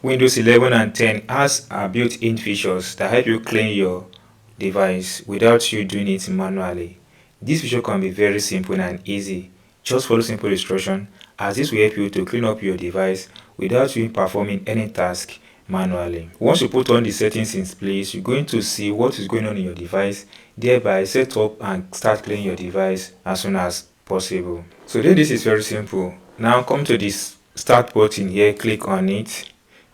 Windows 11 and 10 has built-in features that help you clean your device without you doing it manually. This feature can be very simple and easy. Just follow simple instruction as this will help you to clean up your device without you performing any task manually. Once you put on the settings in place, you're going to see what is going on in your device, thereby set up and start cleaning your device as soon as possible. So then this is very simple. Now come to this start button here, click on it.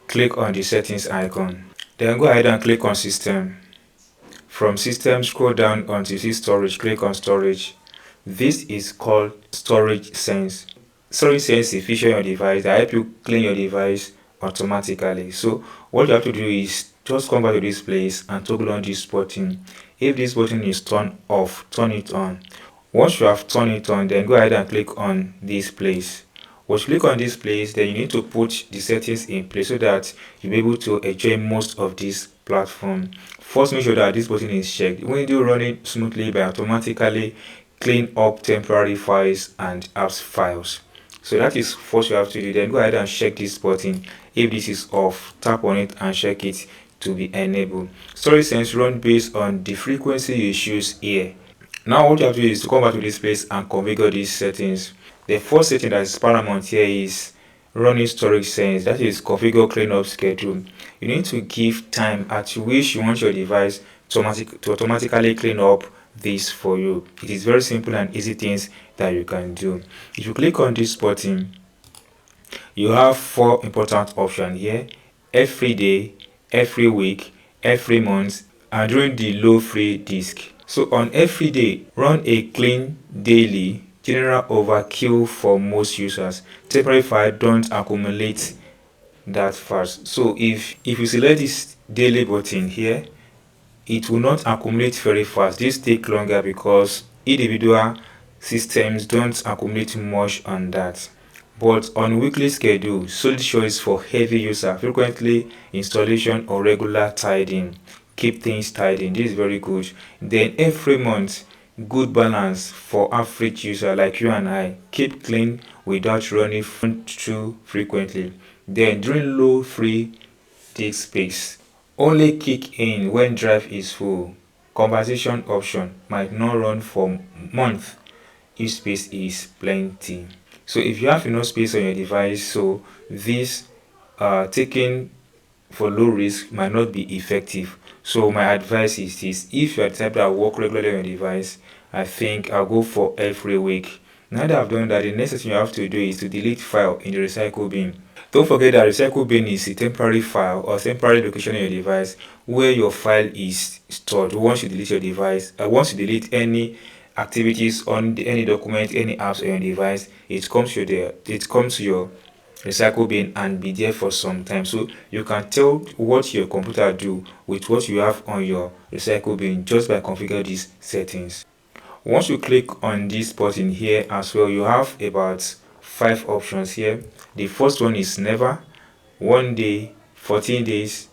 Click on the settings icon. Then go ahead and click on system. From system, scroll down until you see storage. Click on storage. This is called storage sense. Storage sense is a feature on your device that help you clean your device automatically. So what you have to do is just come back to this place and toggle on this button. If this button is turned off, turn it on. Once you have turned it on, then go ahead and click on this place. Once you click on this place, then you need to put the settings in place so that you'll be able to enjoy most of this platform. First, make sure that this button is checked. Windows running smoothly by automatically clean up temporary files and apps files. So that is first you have to do. Then go ahead and check this button. If this is off, tap on it and check it to be enabled. Storage sense run based on the frequency you choose here. Now what you have to do is to come back to this place and configure these settings. The first setting that is paramount here is running storage sense, that is configure cleanup schedule. You need to give time at which you want your device to automatically clean up this for you. It is very simple and easy things that you can do. If you click on this button, you have 4 important options here: every day, every week, every month, and during the low free disk. So on every day, run a clean daily general overkill for most users. Temporary file don't accumulate that fast. So if you select this daily button here, it will not accumulate very fast. This take longer because individual systems don't accumulate much on that. But on weekly schedule, solid choice for heavy user, frequently installation or regular tidying. Keep things tidy. This is very good. Then every month, good balance for average user like you and I. Keep clean without running too frequently. Then during low free disk space, only kick in when drive is full. Conversation option might not run for month if space is plenty. So if you have enough space on your device, so this taking for low risk might not be effective. So my advice is this: if you are the type that work regularly on your device, I think I'll go for every week. Now that I've done that, the next thing you have to do is to delete file in the recycle bin. Don't forget that recycle bin is a temporary file or temporary location on your device where your file is stored. Once you delete your device, once you delete any activities on any document, any apps on your device, it comes to your recycle bin and be there for some time. So you can tell what your computer do with what you have on your recycle bin just by configuring these settings. Once you click on this button here as well, you have about 5 options here. The first one is never, 1 day, 14 days,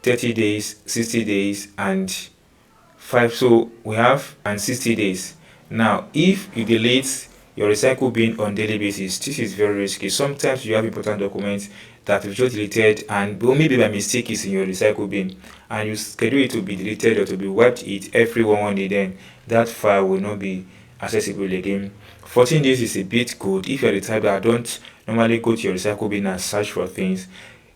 30 days, 60 days, and 5. So we have and 60 days. Now if you delete your recycle bin on daily basis, this is very risky. Sometimes you have important documents that you've just deleted and maybe by mistake is in your recycle bin, and you schedule it to be deleted or to be wiped it every one day, then that file will not be accessible again. 14 days is a bit good if you're the type that don't normally go to your recycle bin and search for things.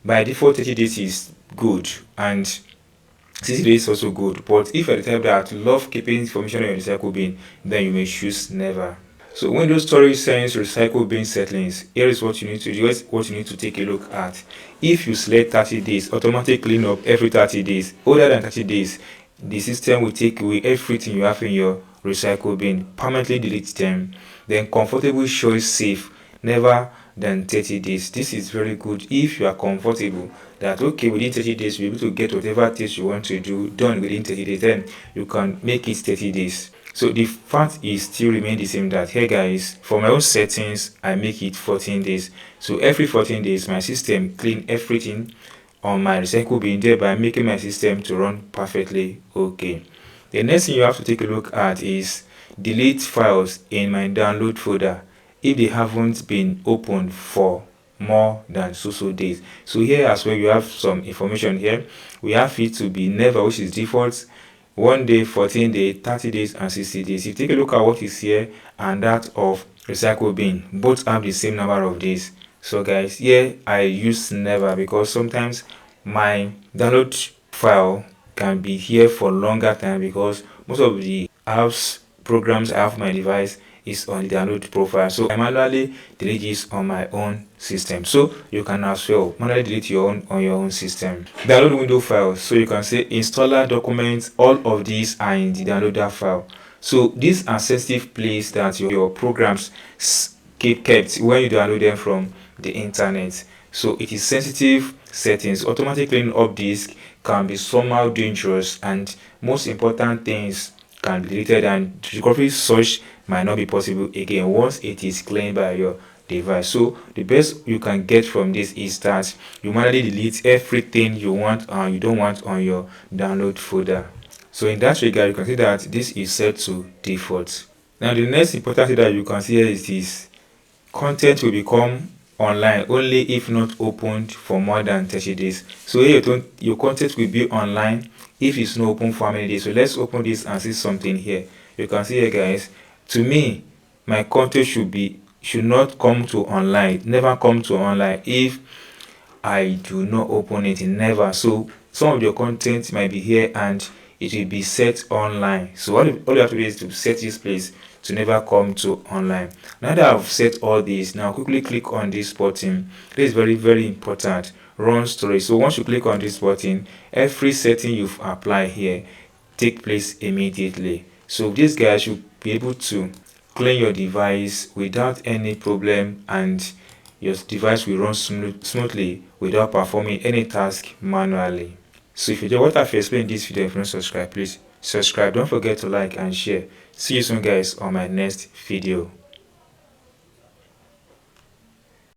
By default 30 days is good and 60 days is also good, but if you're the type that love keeping information on your recycle bin, then you may choose never. So Windows storage sense recycle bin settings, here is what you need to do, what you need to take a look at. If you select 30 days, automatic cleanup every 30 days. Older than 30 days, the system will take away everything you have in your recycle bin, permanently delete them. Then comfortable choice safe, never than 30 days. This is very good if you are comfortable that okay, within 30 days you'll be able to get whatever things you want to do done within 30 days, then you can make it 30 days. So the fact is still remain the same, that here guys, for my own settings I make it 14 days. So every 14 days my system clean everything on my recycle bin, thereby making my system to run perfectly okay. The next thing you have to take a look at is delete files in my download folder if they haven't been opened for more than so days. So here as well, you have some information here. We have it to be never, which is default, 1 day, 14 days, 30 days, and 60 days. If you take a look at what is here and that of recycle bin, both have the same number of days. So guys, here I use never because sometimes my download file can be here for longer time because most of the apps programs I have on my device is on the download profile. So I manually delete this on my own system. So you can as well manually delete your own on your own system. Download window files. So you can say installer documents, all of these are in the downloader file. So these are sensitive places that your programs kept when you download them from the internet. So it is sensitive settings. Automatic cleaning up disk can be somehow dangerous, and most important things can be deleted, and recovery such might not be possible again once it is cleaned by your device. So the best you can get from this is that you manually delete everything you want and you don't want on your download folder. So in that regard, you can see that this is set to default. Now the next important thing that you can see here is this: content will become online only if not opened for more than 30 days. So here your content will be online if it's not open for how many days. So let's open this and see something here. You can see here, guys, to me my content should not come to online, never come to online if I do not open it, never. So some of your content might be here and it will be set online. So all you have to do is to set this place to never come to online. Now that I've set all this, now quickly click on this button. This is very important. Run storage. So once you click on this button, every setting you've applied here take place immediately. So this guy should be able to clean your device without any problem, and your device will run smoothly without performing any task manually. So if you enjoy what I've explained in this video, if you don't subscribe, please subscribe. Don't forget to like and share. See you soon, guys, on my next video.